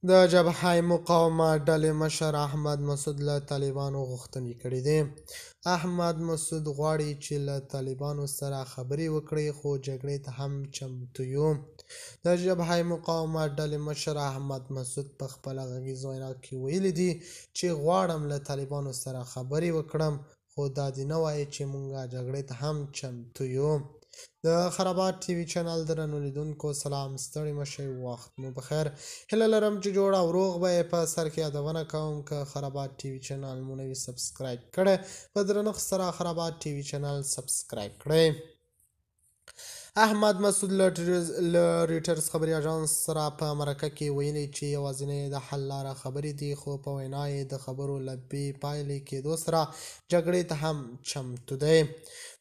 د جبهه مقاومت ډلې مشر احمد مسعود له طالبانو غوښتنې کړې دي. احمد مسعود غواړي چې له طالبانو سره خبرې وکړي، خو جګړې ته هم چمتو یو. د جبهه مقاومت ډلې مشر احمد مسعود په خپله غږیزه وینا کې ویلي دي چې غواړم له طالبانو سره خبرې وکړم، خو دا دې نه وایي چې موږ جګړې ته هم چمتو یو. د خرابات ټي وي چینل درنو لیدونکو سلام، ستړي مشئ، وخت مو بخیر. هیله لرم چې جوړ او روغ به یې. په سر کې یادونه کوم که خرابات ټي وي چینل مو نوي سبسکرایب کړی، په درنښت سره خرابات ټي وي چینل سبسکرایب کړئ. احمد مسعود له رویټرز خبري اژانس سره په مرکه کې ویلي چې یوازینۍ د حل لاره خبرې دي، خو په وینا یې د خبرو له بې پایلې کېدو سره جګړې ته هم چمتو دی.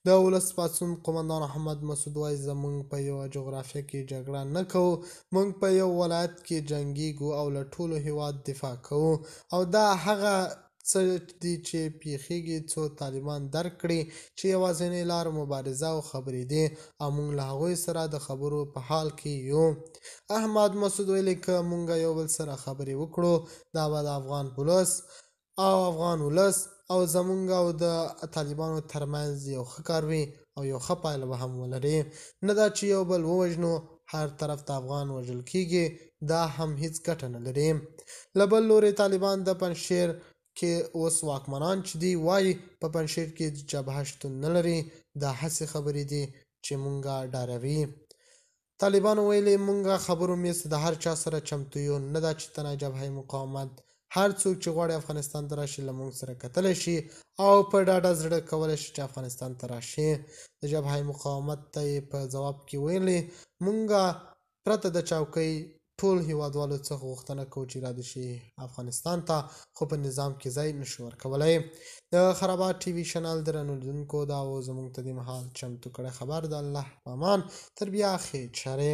د ولس پاڅون قومندان احمد مسعود وایي زموږ په یوه جغرافیه کې جګړه نه کوو، موږ په یو ولایت کې جنګیږو او له ټولو هیواد دفاع کوو، او دا هغه څه دي چې پیښیږي څو طالبان درک کړي چې یوازینۍ لار مبارزه او خبرې دي، او موږ له هغوی سره د خبرو په حال کې یو. احمد مسعود ویلي که موږ یو بل سره خبرې وکړو، دا به د افغان ولس او زموږ او د طالبانو ترمنځ یو ښه کار وي او یو ښه پایله به هم ولري. نه دا چې یو بل ووژنو، هر طرف ته افغان وژل کیږي، دا هم هیڅ ګټه نه لري. له بل لوري طالبان د پنجشیر کې اوس واکمنان چې دي وایي په پنجشیر کې جبهه شتون نه لري. دا هسې خبرې دي چې مونږه ډاروي. طالبانو ویلي مونږ خبرو میز د هر چا سره چمتو یو، نه دا چې تنه جبهه مقاومت هر څوک چې غواړي افغانستان ته راشي له مونږ سره کتلی شي او په ډاډه زړه کولی شي چې افغانستان ته راشي. د جبهه مقاومت ته یې په ځواب کې ویلي مونږه پرته د چوکۍ ټول هیوادوالو څخه غوښتنه کوو چې را دې شي افغانستان ته، خو په نظام کې ځای نشو ورکولی. د خرابات ټي وي چینل درنو لیدونکو دا و زموږ ته دې مهال چمتو کړی خبر. د الله په امان، تر بیا ښې چارې.